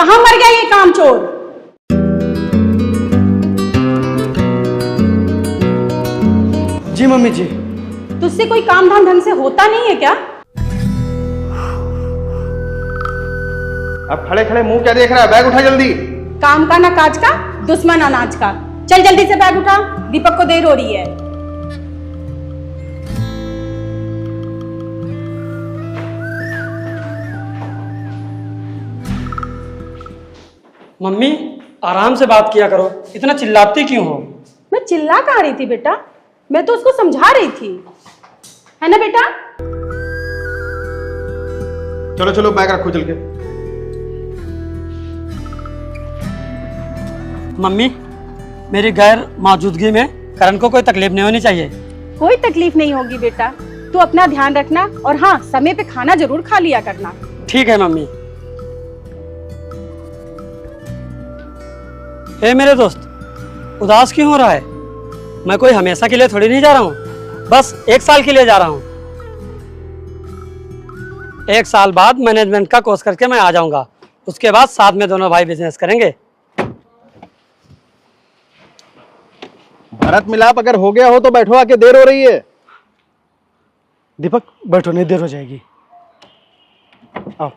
कहाँ मर गया ये कामचोर? जी मम्मी जी। तुझसे कोई काम धाम ढंग से होता नहीं है क्या? अब खड़े खड़े मुंह क्या देख रहा है? बैग उठा जल्दी। काम का ना काज का, दुश्मन अनाज का। चल जल्दी से बैग उठा, दीपक को देर हो रही है। मम्मी आराम से बात किया करो, इतना चिल्लाती क्यों हो? मैं चिल्ला कहाँ रही थी बेटा, मैं तो उसको समझा रही थी, है ना बेटा? चलो चलो बैग रखो चल के। मम्मी मेरी गैर मौजूदगी में करण को कोई तकलीफ नहीं होनी चाहिए। कोई तकलीफ नहीं होगी बेटा, तू अपना ध्यान रखना और हाँ समय पे खाना जरूर खा लिया करना। ठीक है मम्मी। हे मेरे दोस्त, उदास क्यों हो रहा है? मैं कोई हमेशा के लिए थोड़ी नहीं जा रहा हूँ, बस 1 साल के लिए जा रहा हूँ। 1 साल बाद मैनेजमेंट का कोर्स करके मैं आ जाऊंगा, उसके बाद साथ में दोनों भाई बिजनेस करेंगे। भरत मिलाप अगर हो गया हो तो बैठो, आके देर हो रही है। दीपक बैठो, नहीं देर हो जाएगी। आओ।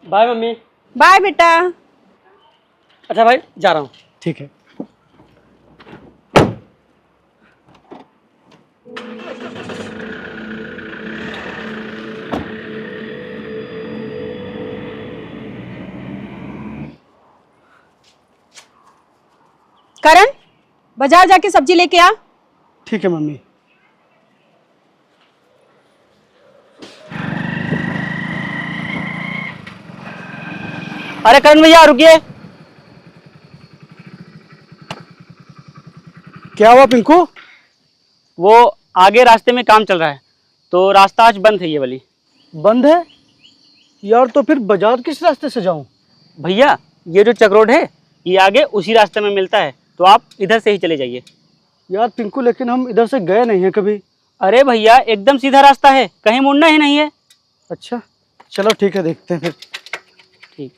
Bye mummy. बाय बेटा। अच्छा भाई जा रहा हूँ। ठीक है। करण बाजार जाके सब्जी लेके आ। ठीक है मम्मी। अरे करण भैया रुकिए। क्या हुआ पिंकू? वो आगे रास्ते में काम चल रहा है तो रास्ता आज बंद है, ये वाली बंद है यार, तो फिर बाजार किस रास्ते से जाऊं? भैया ये जो चक रोड है ये आगे उसी रास्ते में मिलता है, तो आप इधर से ही चले जाइए। यार पिंकू लेकिन हम इधर से गए नहीं हैं कभी। अरे भैया एकदम सीधा रास्ता है, कहीं मुड़ना ही नहीं है। अच्छा चलो ठीक है, देखते हैं फिर। ठीक।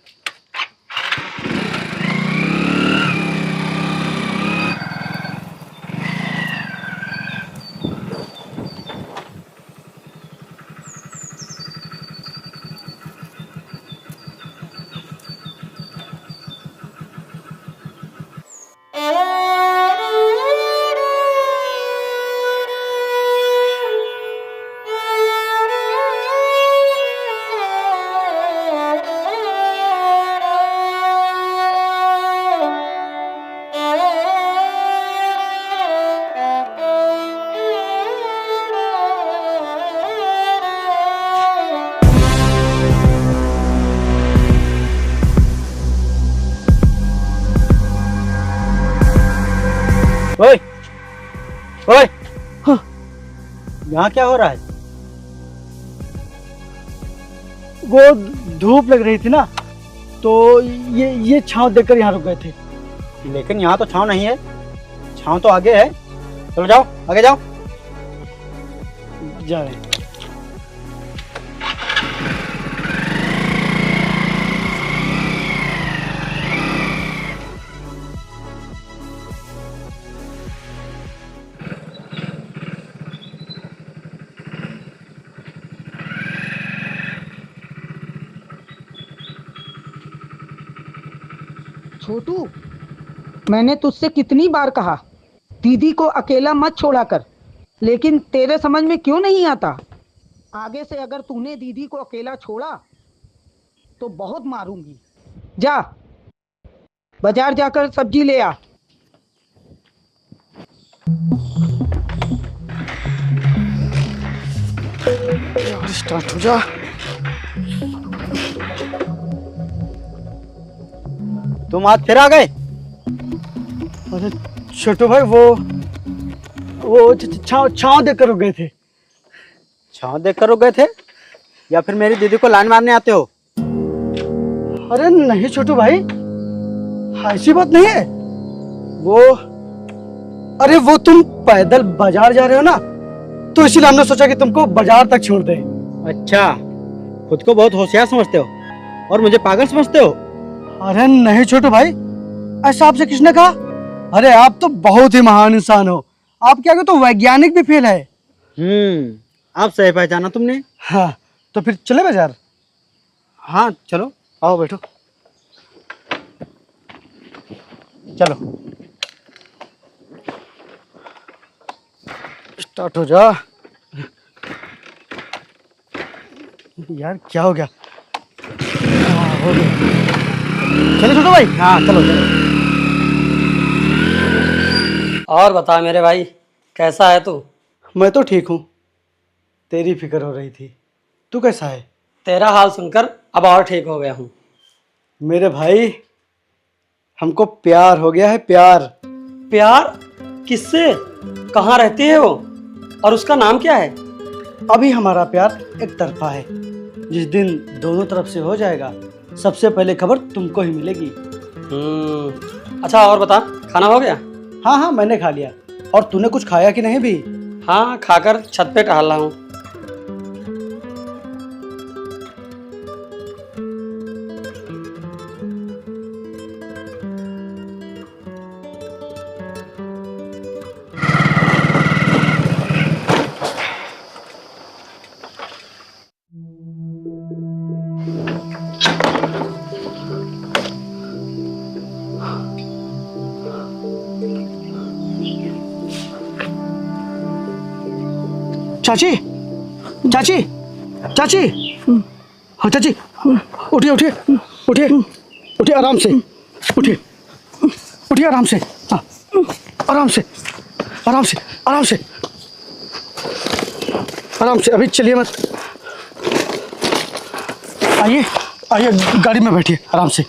ओए ओए, हाँ। यहाँ क्या हो रहा है? वो धूप लग रही थी ना, तो ये छांव देखकर यहाँ रुक गए थे। लेकिन यहाँ तो छाँव नहीं है, छाँव तो आगे है। चलो जाओ आगे जाओ। जा रहे हैं। छोटू, मैंने तुझसे कितनी बार कहा दीदी को अकेला मत छोड़ा कर, लेकिन तेरे समझ में क्यों नहीं आता? आगे से अगर तूने दीदी को अकेला छोड़ा तो बहुत मारूंगी। जा बाजार जाकर सब्जी ले आ। यार स्टार्ट हो जा। तुम आज फिर आ गए? अरे छोटू भाई वो छांव देखकर रुक गए थे। छाँव देख कर रुक गए थे या फिर मेरी दीदी को लाइन मारने आते हो? अरे नहीं छोटू भाई, ऐसी बात नहीं है। अरे वो तुम पैदल बाजार जा रहे हो ना, तो इसीलिए हमने सोचा कि तुमको बाजार तक छोड़ दें। अच्छा, खुद को बहुत होशियार समझते हो और मुझे पागल समझते हो? अरे नहीं छोटे भाई, ऐसा आपसे किसने कहा? अरे आप तो बहुत ही महान इंसान हो, आपके आगे तो वैज्ञानिक भी फेल है। आप सही पहचाना तुमने। हाँ तो फिर चले बाजार। हाँ चलो, आओ बैठो। चलो। स्टार्ट हो जा। यार क्या हो गया? हो गया। चलो छोटू भाई। हाँ चलो चलो। और बता मेरे भाई, कैसा है तू? मैं तो ठीक हूँ, तेरी फिक्र हो रही थी। तू कैसा है? तेरा हाल सुनकर अब और ठीक हो गया हूँ। मेरे भाई, हमको प्यार हो गया है। प्यार? प्यार किससे? कहाँ रहती है वो और उसका नाम क्या है? अभी हमारा प्यार एक तरफा है, जिस दिन दोनों तरफ से हो जाएगा सबसे पहले खबर तुमको ही मिलेगी। अच्छा और बता, खाना हो गया? हाँ हाँ मैंने खा लिया। और तूने कुछ खाया कि नहीं भी? हाँ खाकर छत पे टहल रहा हूँ। चाची, चाची, चाची, हाँ चाची, उठिए उठिए उठिए उठिए, आराम से उठिए, उठिए आराम से। हाँ आराम से आराम से आराम से आराम से, अभी चलिए मत। आइए आइए, गाड़ी में बैठिए, आराम से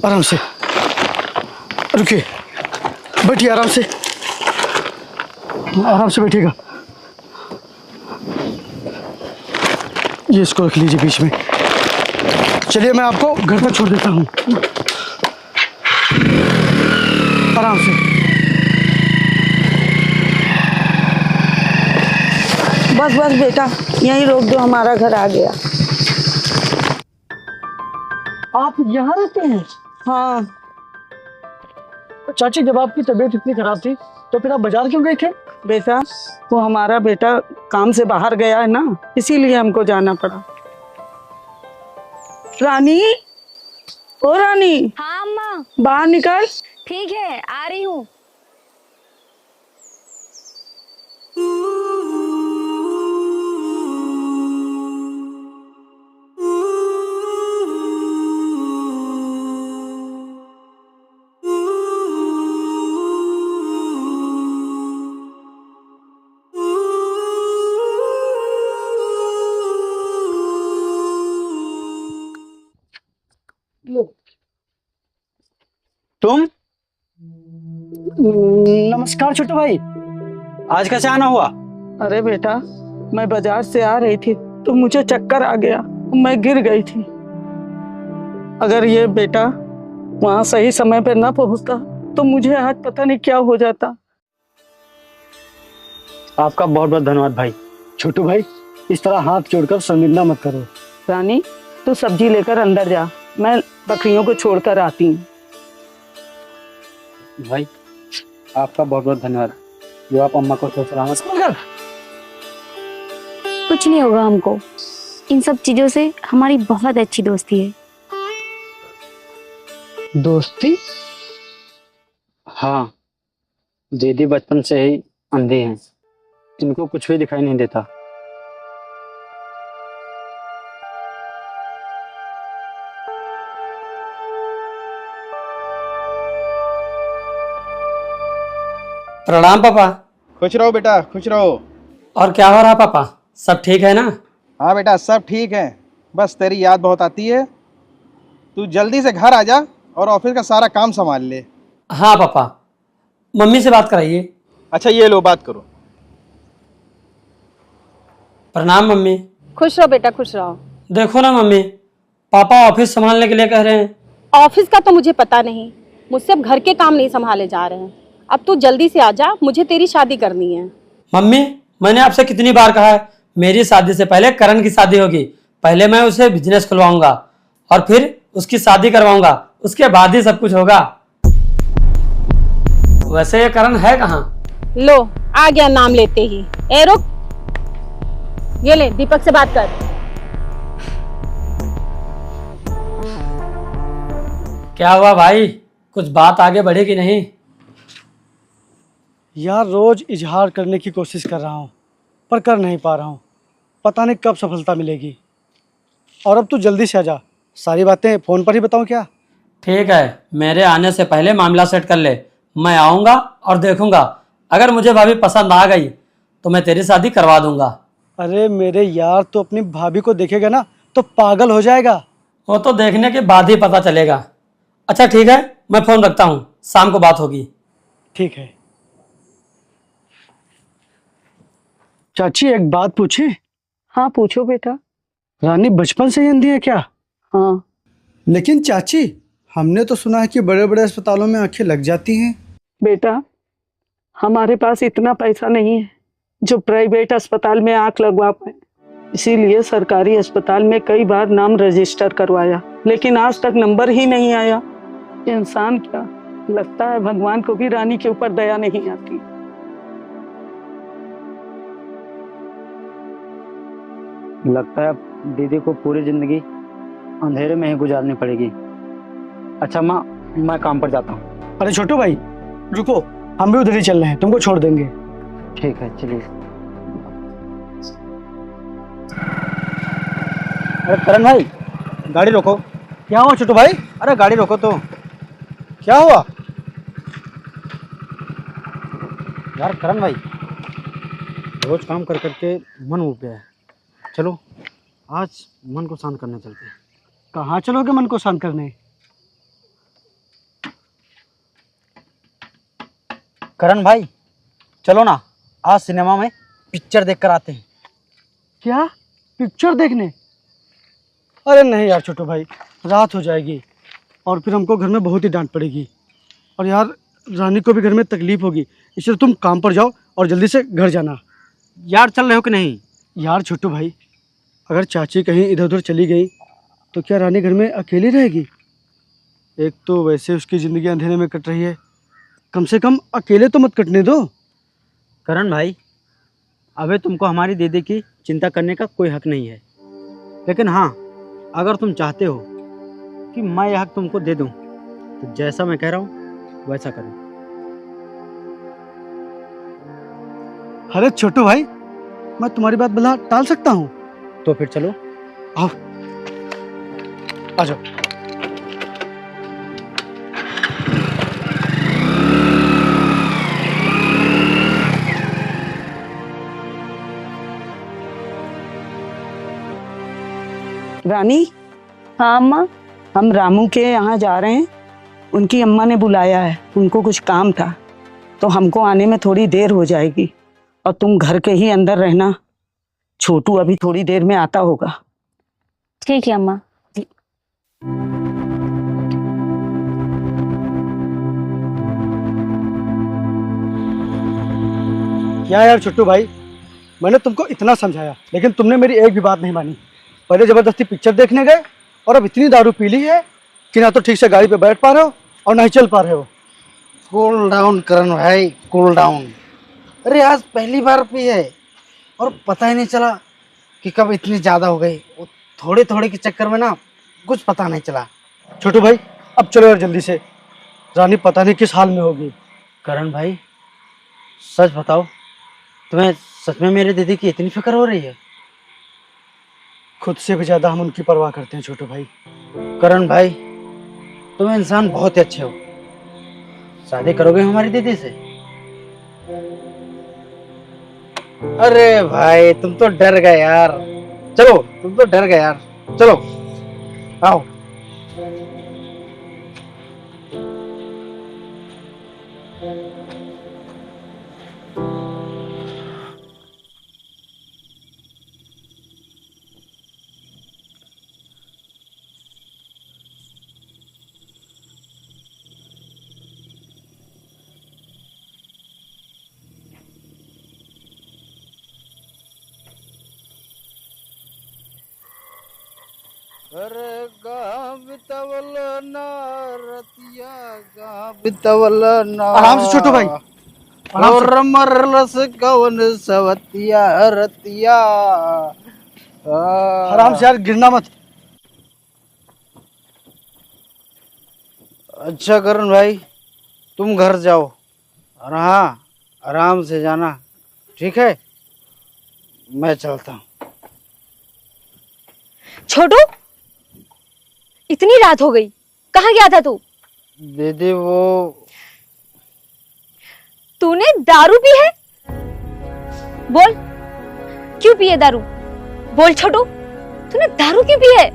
आराम से। रुकिए, बैठिए आराम से, आराम से बैठिएगा। ये इसको रख लीजिए बीच में। चलिए मैं आपको घर पर छोड़ देता हूँ, आराम से। बस बस बेटा, यहीं रोक दो, हमारा घर आ गया। आप यहाँ रहते हैं? हाँ चाची, जब आपकी तबीयत इतनी खराब थी तो फिर आप बाजार क्यों गए थे? बेटा, वो हमारा बेटा काम से बाहर गया है ना, इसीलिए हमको जाना पड़ा। रानी, ओ रानी, हाँ अम्मा। बाहर निकल। ठीक है, आ रही हूँ। तुम? नमस्कार छोटू भाई, आज कैसे आना हुआ? अरे बेटा, मैं बाजार से आ रही थी तो मुझे चक्कर आ गया, मैं गिर गई थी। अगर ये बेटा वहाँ सही समय पे ना पहुँचता तो मुझे आज पता नहीं क्या हो जाता। आपका बहुत बहुत धन्यवाद भाई। छोटू भाई इस तरह हाथ जोड़कर शर्मिंदा मत करो। रानी, तू सब्जी लेकर अंदर जा, मैं बकरियों को छोड़कर आती हूँ। भाई आपका बहुत बहुत धन्यवाद, जो आप अम्मा को सलामत। कुछ नहीं होगा हमको, इन सब चीजों से हमारी बहुत अच्छी दोस्ती है। दोस्ती? हाँ, दीदी बचपन से ही अंधी हैं, इनको कुछ भी दिखाई नहीं देता। प्रणाम पापा। खुश रहो बेटा, खुश रहो। और क्या हो रहा पापा, सब ठीक है ना? हाँ बेटा, सब ठीक है, बस तेरी याद बहुत आती है। तू जल्दी से घर आ जा और ऑफिस का सारा काम संभाल ले। हाँ पापा, मम्मी से बात कराइए। अच्छा ये लो, बात करो। प्रणाम मम्मी। खुश रहो बेटा, खुश रहो। देखो ना मम्मी, पापा ऑफिस संभालने के लिए कह रहे हैं। ऑफिस का तो मुझे पता नहीं, मुझसे अब घर के काम नहीं संभाले जा रहे हैं। अब तू जल्दी से आ जा, मुझे तेरी शादी करनी है। मम्मी, मैंने आपसे कितनी बार कहा है, मेरी शादी से पहले करण की शादी होगी। पहले मैं उसे बिजनेस खुलवाऊंगा और फिर उसकी शादी करवाऊंगा, उसके बाद ही सब कुछ होगा। वैसे ये करण है कहाँ? लो आ गया नाम लेते ही। ए रुक, ये ले दीपक से बात कर। क्या हुआ भाई, कुछ बात आगे बढ़ी कि नहीं? यार रोज इजहार करने की कोशिश कर रहा हूँ पर कर नहीं पा रहा हूँ। पता नहीं कब सफलता मिलेगी। और अब तू जल्दी से आ जा, सारी बातें फ़ोन पर ही बताऊँ क्या? ठीक है, मेरे आने से पहले मामला सेट कर ले। मैं आऊंगा और देखूंगा, अगर मुझे भाभी पसंद आ गई तो मैं तेरी शादी करवा दूंगा। अरे मेरे यार, तो अपनी भाभी को देखेगा ना तो पागल हो जाएगा। वो तो देखने के बाद ही पता चलेगा। अच्छा ठीक है, मैं फोन रखता हूँ, शाम को बात होगी। ठीक है। चाची एक बात पूछे? हाँ पूछो बेटा। रानी बचपन से ही अंधी है क्या? हाँ लेकिन चाची, हमने तो सुना है कि बड़े बड़े अस्पतालों में आंखें लग जाती हैं। बेटा, हमारे पास इतना पैसा नहीं है जो प्राइवेट अस्पताल में आंख लगवा पाए। इसीलिए सरकारी अस्पताल में कई बार नाम रजिस्टर करवाया, लेकिन आज तक नंबर ही नहीं आया। इंसान क्या, लगता है भगवान को भी रानी के ऊपर दया नहीं आती। लगता है दीदी को पूरी जिंदगी अंधेरे में ही गुजारनी पड़ेगी। अच्छा माँ, मैं काम पर जाता हूँ। अरे छोटू भाई रुको, हम भी उधर ही चल रहे हैं, तुमको छोड़ देंगे। ठीक है चलिए। अरे करण भाई, गाड़ी रोको। क्या हुआ छोटू भाई? अरे गाड़ी रोको तो। क्या हुआ? यार करण भाई, रोज काम कर करके मन उब गया है। चलो आज मन को शांत करने चलते हैं। कहाँ चलोगे मन को शांत करने? करण भाई चलो ना, आज सिनेमा में पिक्चर देख कर आते हैं। क्या पिक्चर देखने? अरे नहीं यार छोटू भाई, रात हो जाएगी और फिर हमको घर में बहुत ही डांट पड़ेगी, और यार रानी को भी घर में तकलीफ होगी। इसलिए तुम काम पर जाओ और जल्दी से घर जाना। यार चल रहे हो कि नहीं? यार छोटू भाई, अगर चाची कहीं इधर उधर चली गई तो क्या रानी घर में अकेली रहेगी? एक तो वैसे उसकी ज़िंदगी अंधेरे में कट रही है, कम से कम अकेले तो मत कटने दो। करण भाई, अबे तुमको हमारी दीदी की चिंता करने का कोई हक नहीं है, लेकिन हाँ, अगर तुम चाहते हो कि मैं यह हक तुमको दे दूं, तो जैसा मैं कह रहा हूँ वैसा करो। अरे छोटू भाई, मैं तुम्हारी बात भला टाल सकता हूँ? तो फिर चलो। आओ, आ जाओ। रानी, हाँ अम्मा। हम रामू के यहाँ जा रहे हैं। उनकी अम्मा ने बुलाया है, उनको कुछ काम था, तो हमको आने में थोड़ी देर हो जाएगी और तुम घर के ही अंदर रहना। छोटू अभी थोड़ी देर में आता होगा। ठीक है अम्मा। क्या यार छोटू भाई, मैंने तुमको इतना समझाया लेकिन तुमने मेरी एक भी बात नहीं मानी। पहले ज़बरदस्ती पिक्चर देखने गए और अब इतनी दारू पी ली है कि ना तो ठीक से गाड़ी पे बैठ पा रहे हो और ना ही चल पा रहे हो। कूल डाउन करण भाई, कूल डाउन। अरे आज पहली बार पी है और पता ही नहीं चला कि कब इतनी ज़्यादा हो गई। वो थोड़े थोड़े के चक्कर में ना कुछ पता नहीं चला। छोटू भाई अब चलो यार जल्दी से, रानी पता नहीं किस हाल में होगी। करण भाई सच बताओ, तुम्हें सच में मेरे दीदी की इतनी फिक्र हो रही है? खुद से भी ज़्यादा हम उनकी परवाह करते हैं छोटू भाई। करण भाई, तुम इंसान बहुत ही अच्छे हो। शादी करोगे हमारी दीदी से? अरे भाई तुम तो डर गए यार। चलो, तुम तो डर गए यार। चलो आओ। अरे गाँव बितवल ना रतिया, गाँव बितवल ना। आराम से छोटू भाई, आराम से। और मरलस कवन सवतिया रतिया। आराम से यार, गिरना मत। अच्छा करण भाई, तुम घर जाओ और हाँ आराम से जाना, ठीक है? मैं चलता हूँ। छोटू, इतनी रात हो गई, कहाँ गया था तू? दीदी वो तूने दारू पी है? बोल, क्यों पी है दारू? बोल छोटू, तूने दारू क्यों पी है?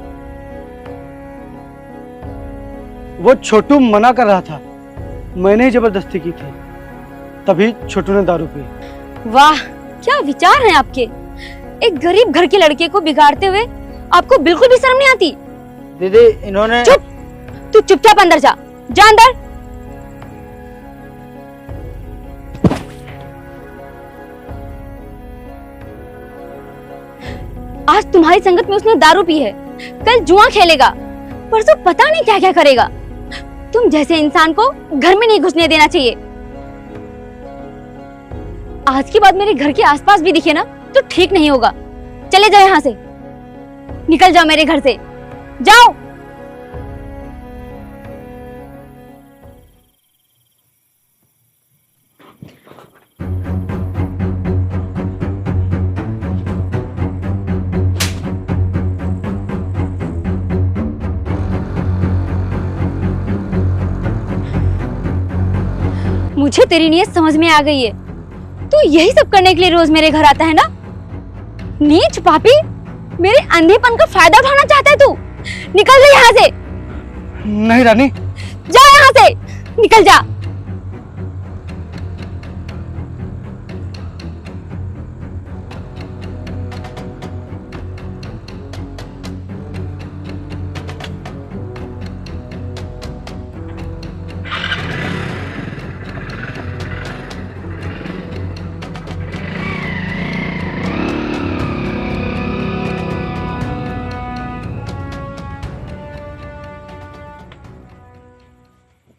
वो छोटू मना कर रहा था, मैंने ही जबरदस्ती की थी, तभी छोटू ने दारू पी। वाह, क्या विचार हैं आपके। एक गरीब घर के लड़के को बिगाड़ते हुए आपको बिल्कुल भी शर्म नहीं आती? दीदी इन्होंने। चुप, तू चुपचाप अंदर जा, जा अंदर। आज तुम्हारी संगत में उसने दारू पी है, कल जुआ खेलेगा, परसों पता नहीं क्या क्या करेगा। तुम जैसे इंसान को घर में नहीं घुसने देना चाहिए। आज के बाद मेरे घर के आसपास भी दिखे ना तो ठीक नहीं होगा। चले जाओ यहाँ से, निकल जाओ मेरे घर से, जाओ। मुझे तेरी नीयत समझ में आ गई है। तू यही सब करने के लिए रोज मेरे घर आता है ना? नीच पापी, मेरे अंधेपन का फायदा उठाना चाहता है तू। निकल जा यहाँ से। नहीं रानी, जा यहाँ से, निकल जा।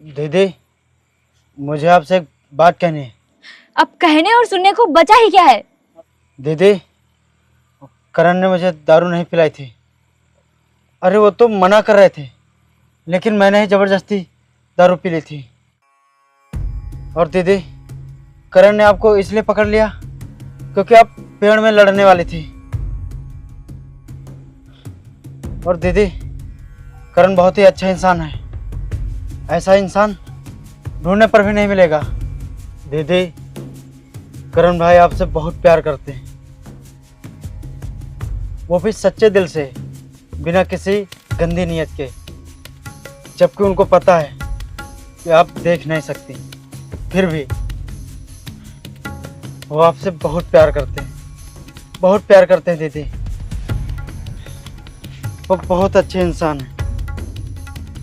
दीदी मुझे आपसे एक बात कहनी है। अब कहने और सुनने को बचा ही क्या है? दीदी करण ने मुझे दारू नहीं पिलाई थी। अरे वो तो मना कर रहे थे, लेकिन मैंने ही जबरदस्ती दारू पी ली थी। और दीदी करण ने आपको इसलिए पकड़ लिया क्योंकि आप पेड़ में लड़ने वाली थी। और दीदी करण बहुत ही अच्छा इंसान है, ऐसा इंसान ढूंढने पर भी नहीं मिलेगा। दीदी करण भाई आपसे बहुत प्यार करते हैं, वो भी सच्चे दिल से, बिना किसी गंदी नीयत के। जबकि उनको पता है कि आप देख नहीं सकती, फिर भी वो आपसे बहुत प्यार करते हैं, बहुत प्यार करते हैं दीदी। वो बहुत अच्छे इंसान हैं,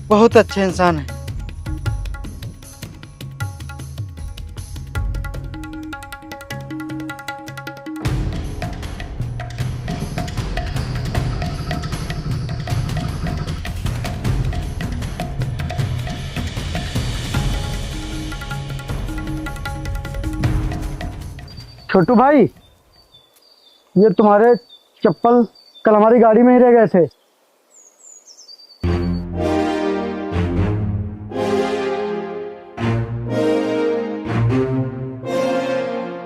बहुत अच्छे इंसान हैं। छोटू भाई, ये तुम्हारे चप्पल कल हमारी गाड़ी में ही रह गए थे।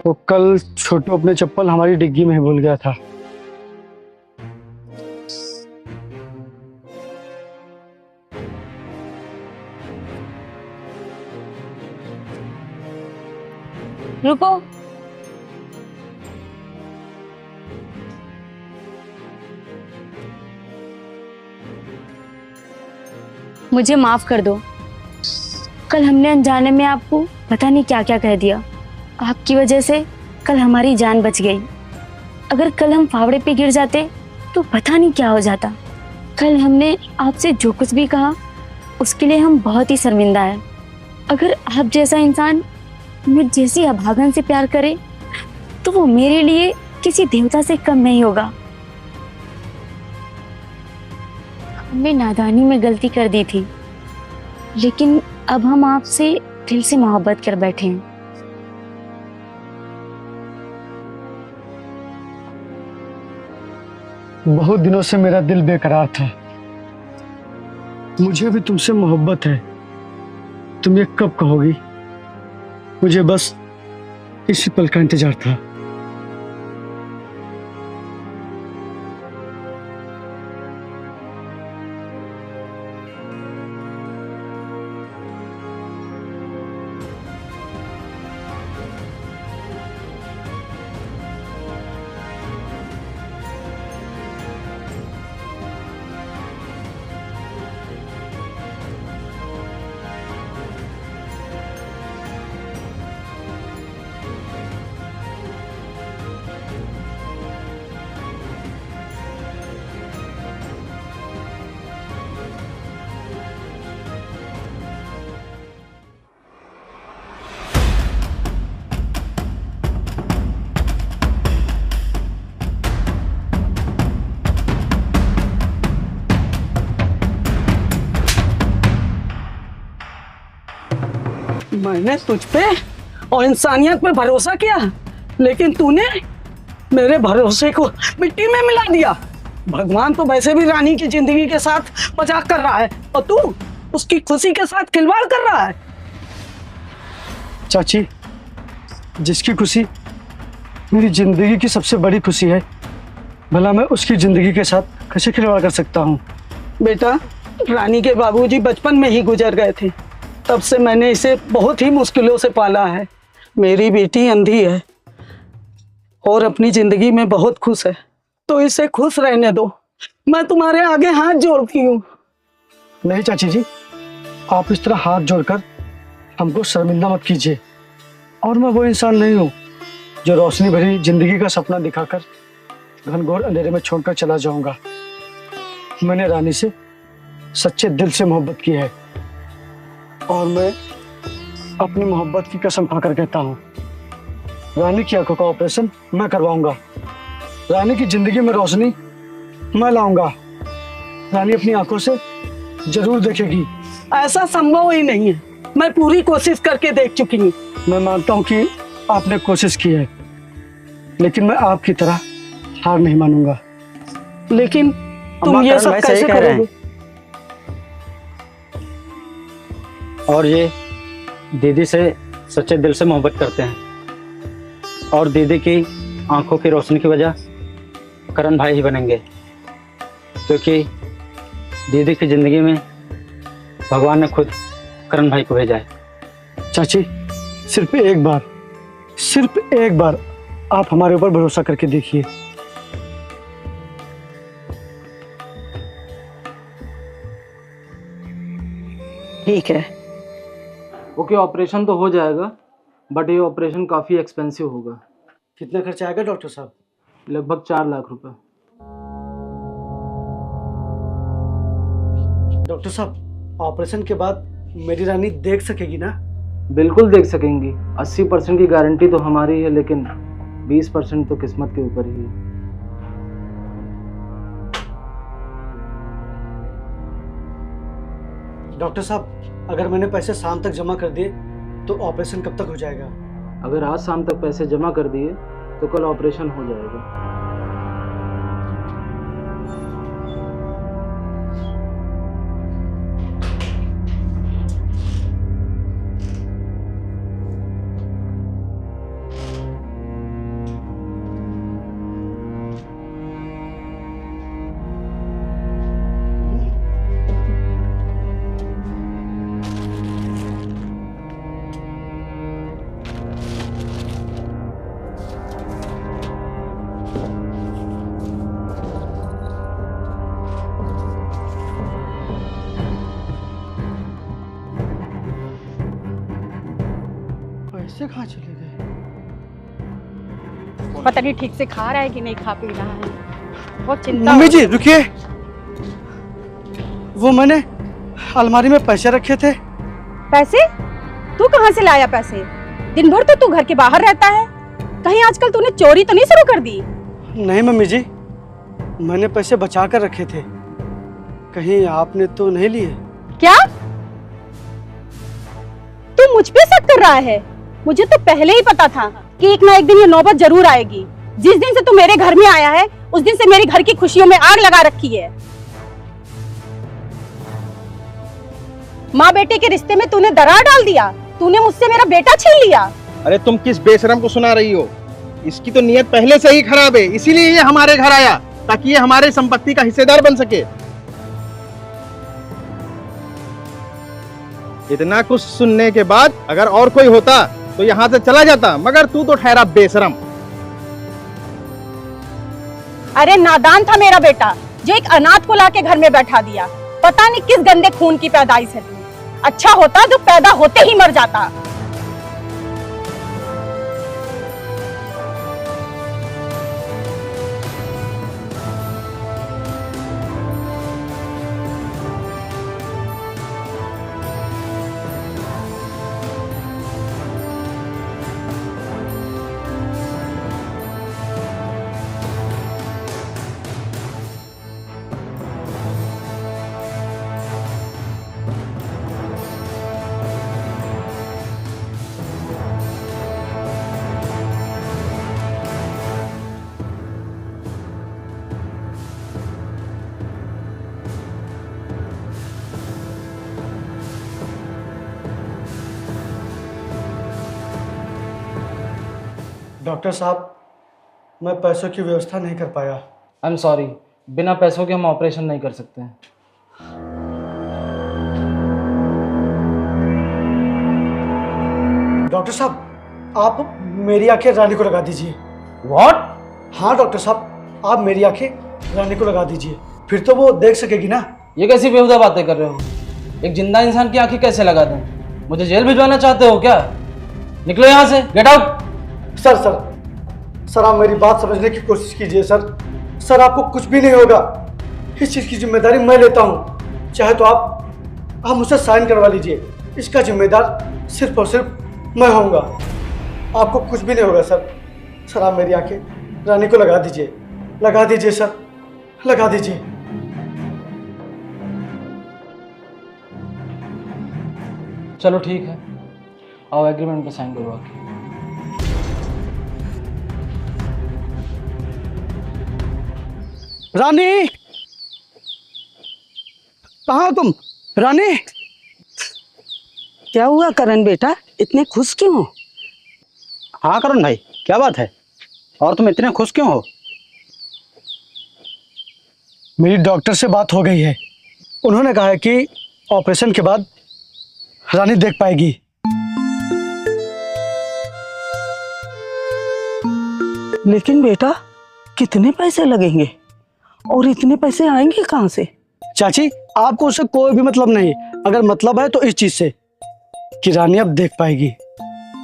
वो कल छोटू अपने चप्पल हमारी डिग्गी में ही भूल गया था। रुको, मुझे माफ कर दो। कल हमने अनजाने में आपको पता नहीं क्या क्या कह दिया। आपकी वजह से कल हमारी जान बच गई। अगर कल हम फावड़े पे गिर जाते तो पता नहीं क्या हो जाता। कल हमने आपसे जो कुछ भी कहा उसके लिए हम बहुत ही शर्मिंदा हैं। अगर आप जैसा इंसान मुझ जैसी अभागन से प्यार करे तो वो मेरे लिए किसी देवता से कम नहीं होगा। हमने नादानी में गलती कर दी थी, लेकिन अब हम आपसे दिल से मोहब्बत कर बैठे हैं। बहुत दिनों से मेरा दिल बेकरार था। मुझे भी तुमसे मोहब्बत है। तुम ये कब कहोगी? मुझे बस इसी पल का इंतजार था। मैंने तुझ पे और इंसानियत पे भरोसा किया, लेकिन तूने मेरे भरोसे को मिट्टी में मिला दिया। भगवान तो वैसे भी रानी की जिंदगी के साथ मजाक कर रहा है और तू उसकी खुशी के साथ खिलवाड़ कर रहा है। चाची, जिसकी खुशी मेरी जिंदगी की सबसे बड़ी खुशी है, भला मैं उसकी जिंदगी के साथ कैसे खिलवाड़ कर सकता हूँ? बेटा, रानी के बाबूजी बचपन में ही गुजर गए थे, तब से मैंने इसे बहुत ही मुश्किलों से पाला है। मेरी बेटी अंधी है और अपनी जिंदगी में बहुत खुश है, तो इसे खुश रहने दो। मैं तुम्हारे आगे हाथ जोड़ती हूँ। नहीं चाची जी, आप इस तरह हाथ जोड़कर हमको शर्मिंदा मत कीजिए। और मैं वो इंसान नहीं हूँ जो रोशनी भरी जिंदगी का सपना दिखाकर घनघोर अंधेरे में छोड़कर चला जाऊंगा। मैंने रानी से सच्चे दिल से मोहब्बत की है और मैं अपनी मोहब्बत की कसम खाकर कहता हूँ, रानी की आंखों का ऑपरेशन मैं करवाऊंगा। रानी की जिंदगी में रोशनी मैं लाऊंगा। रानी अपनी आंखों से जरूर देखेगी। ऐसा संभव ही नहीं है, मैं पूरी कोशिश करके देख चुकी हूँ। मैं मानता हूँ कि आपने कोशिश की है, लेकिन मैं आपकी तरह हार नहीं मानूंगा। लेकिन तुम ये सब कैसे करोगे? और ये दीदी से सच्चे दिल से मोहब्बत करते हैं और दीदी की आंखों की रोशनी की वजह करण भाई ही बनेंगे, क्योंकि दीदी की जिंदगी में भगवान ने खुद करण भाई को भेजा है। चाची, सिर्फ एक बार आप हमारे ऊपर भरोसा करके देखिए। ठीक है। ओके, ऑपरेशन तो हो जाएगा, बट ये ऑपरेशन काफ़ी एक्सपेंसिव होगा। कितना खर्चा आएगा डॉक्टर साहब? लगभग 4 लाख रुपए। डॉक्टर साहब, ऑपरेशन के बाद मेरी रानी देख सकेगी ना? बिल्कुल देख सकेंगी। 80% की गारंटी तो हमारी है, लेकिन 20% तो किस्मत के ऊपर ही है। डॉक्टर साहब, अगर मैंने पैसे शाम तक जमा कर दिए तो ऑपरेशन कब तक हो जाएगा? अगर आज शाम तक पैसे जमा कर दिए तो कल ऑपरेशन हो जाएगा। पैसे कहाँ चले गए? पता नहीं ठीक से खा रहा है कि नहीं खा पी रहा है, बहुत चिंता मम्मी हो जी रही है। रुकिए, वो मैंने अलमारी में पैसे रखे थे। पैसे? तू कहाँ से लाया पैसे? दिन भर तो तू घर के बाहर रहता है, कहीं आजकल तूने चोरी तो नहीं शुरू कर दी? नहीं मम्मी जी, मैंने पैसे बचा कर रखे थे। कहीं आपने तो नहीं ली है? क्या तू मुझ पे शक कर रहा है? मुझे तो पहले ही पता था कि एक ना एक दिन ये नौबत जरूर आएगी। जिस दिन से तू मेरे घर में आया है उस दिन से मेरे घर की खुशियों में आग लगा रखी है। माँ बेटे के रिश्ते में तूने दरार डाल दिया। तूने मुझसे मेरा बेटा छीन लिया। अरे तुम किस बेशरम को सुना रही हो? इसकी तो नीयत पहले से ही खराब है, इसीलिए ये हमारे घर आया ताकि ये हमारे संपत्ति का हिस्सेदार बन सके। इतना कुछ सुनने के बाद अगर और कोई होता तो यहाँ से चला जाता, मगर तू तो ठहरा बेशरम। अरे नादान था मेरा बेटा जो एक अनाथ को लाके घर में बैठा दिया। पता नहीं किस गंदे खून की पैदाइश है तू। अच्छा होता जो पैदा होते ही मर जाता। डॉक्टर साहब, मैं पैसों की व्यवस्था नहीं कर पाया। आई एम सॉरी, बिना पैसों के हम ऑपरेशन नहीं कर सकते हैं। डॉक्टर साहब, आप मेरी आंखें रानी को लगा दीजिए। व्हाट? हाँ डॉक्टर साहब, आप मेरी आंखें रानी को लगा दीजिए, फिर तो वो देख सकेगी ना। ये कैसी बेहुदा बातें कर रहे हो? एक जिंदा इंसान की आंखें कैसे लगा दें? मुझे जेल भिजवाना चाहते हो क्या? निकलो यहाँ से, गेट आउट। सर आप मेरी बात समझने की कोशिश कीजिए सर आपको कुछ भी नहीं होगा। इस चीज़ की जिम्मेदारी मैं लेता हूँ। चाहे तो आप मुझसे साइन करवा लीजिए। इसका जिम्मेदार सिर्फ और सिर्फ मैं होऊंगा। आपको कुछ भी नहीं होगा सर आप मेरी आंखें रानी को लगा दीजिए सर, लगा दीजिए। चलो ठीक है, आओ एग्रीमेंट पे साइन करो आके। रानी, कहाँ हो तुम? रानी, क्या हुआ करण बेटा, इतने खुश क्यों हो? हाँ करण भाई, क्या बात है? और तुम इतने खुश क्यों हो? मेरी डॉक्टर से बात हो गई है। उन्होंने कहा है कि ऑपरेशन के बाद रानी देख पाएगी। लेकिन बेटा, कितने पैसे लगेंगे और इतने पैसे आएंगे कहाँ से? चाची, आपको उससे कोई भी मतलब नहीं। अगर मतलब है तो इस चीज से कि रानी अब देख पाएगी।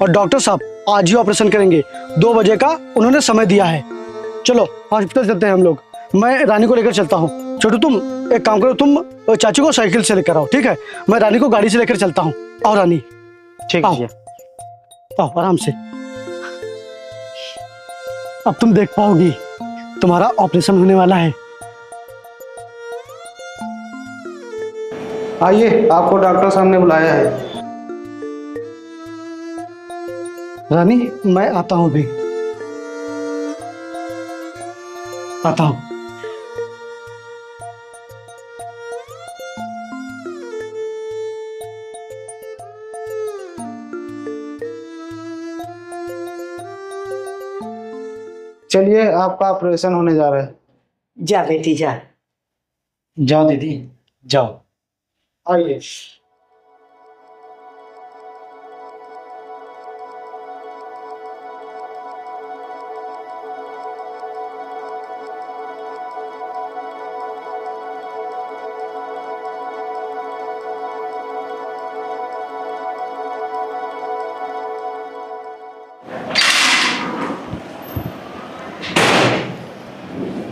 और डॉक्टर साहब आज ही ऑपरेशन करेंगे। 2 बजे का उन्होंने समय दिया है। चलो हॉस्पिटल चलते हैं हम लोग। मैं रानी को लेकर चलता हूँ। छोटू, तुम एक काम करो, तुम चाची को साइकिल से लेकर आओ, ठीक है? मैं रानी को गाड़ी से लेकर चलता हूँ। आओ रानी, ठीक है। आओ आराम से। अब तुम देख पाओगी, तुम्हारा ऑपरेशन होने वाला है। आइए, आपको डॉक्टर साहब ने बुलाया है। रानी, मैं आता हूँ भी, आता हूँ। चलिए, आपका ऑपरेशन होने जा रहा है। जा बेटी जा। जाओ दीदी, जाओ। आइए।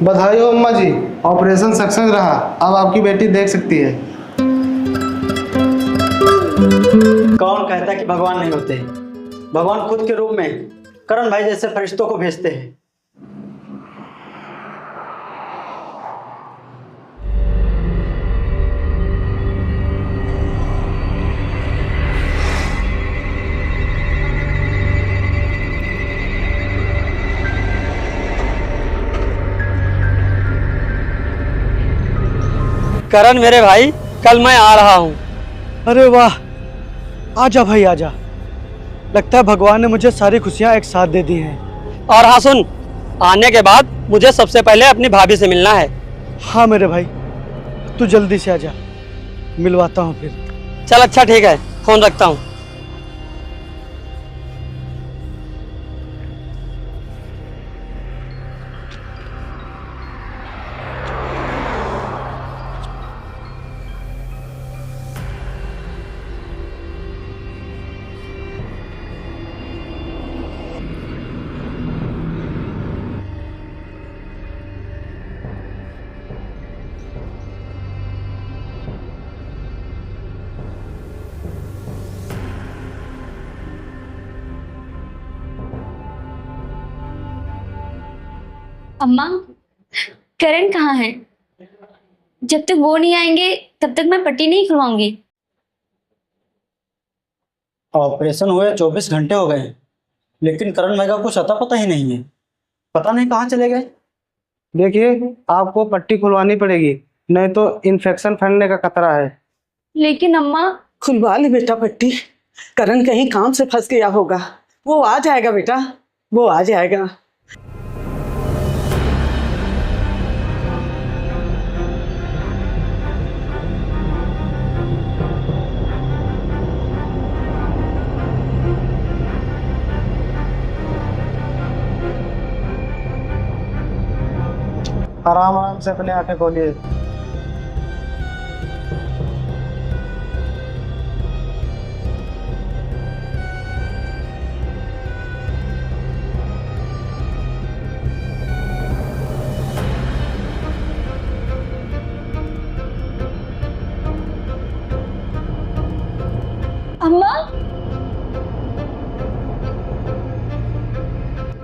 बधाई हो अम्मा जी, ऑपरेशन सक्सेस रहा। अब आपकी बेटी देख सकती है। कौन कहता कि भगवान नहीं होते? भगवान खुद के रूप में करण भाई जैसे फरिश्तों को भेजते हैं। करण मेरे भाई, कल मैं आ रहा हूँ। अरे वाह, आजा भाई आजा। लगता है भगवान ने मुझे सारी खुशियाँ एक साथ दे दी हैं। और हाँ सुन, आने के बाद मुझे सबसे पहले अपनी भाभी से मिलना है। हाँ मेरे भाई, तू जल्दी से आजा, मिलवाता हूँ फिर। चल अच्छा ठीक है, फोन रखता हूँ। अम्मा, करण कहाँ है? जब तक वो नहीं आएंगे तब तक मैं पट्टी नहीं खुलवाऊंगी। ऑपरेशन हुए 24 घंटे हो गए हैं, लेकिन करण भाई का कुछ अता पता ही नहीं है। पता नहीं कहाँ चले गए। देखिए, आपको पट्टी खुलवानी पड़ेगी, नहीं तो इन्फेक्शन फैलने का खतरा है। लेकिन अम्मा, खुलवा ले बेटा पट्टी। करण कहीं काम से फंस गया होगा, वो आ जाएगा बेटा, वो आ जाएगा। आराम आराम से अपने आंखें खोलिए। अम्मा,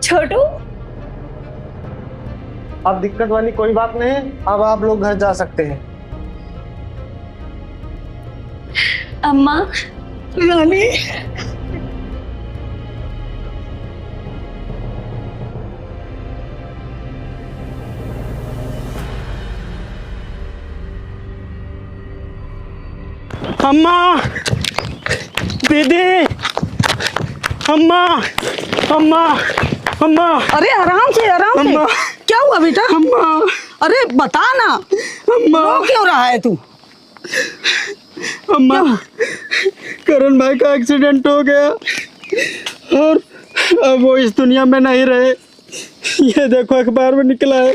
छोटू, अब दिक्कत वाली कोई बात नहीं, अब आप लोग घर जा सकते हैं। अम्मा, रानी, अम्मा, दीदी, अम्मा, अम्मा, अम्मा, अरे आराम से आराम से। अम्मा। क्या हुआ बेटा? अम्मा, अरे बता ना, अम्मा, रो क्यों रहा है तू? अम्मा, करण भाई का एक्सीडेंट हो गया और अब वो इस दुनिया में नहीं रहे। ये देखो अखबार में निकला है।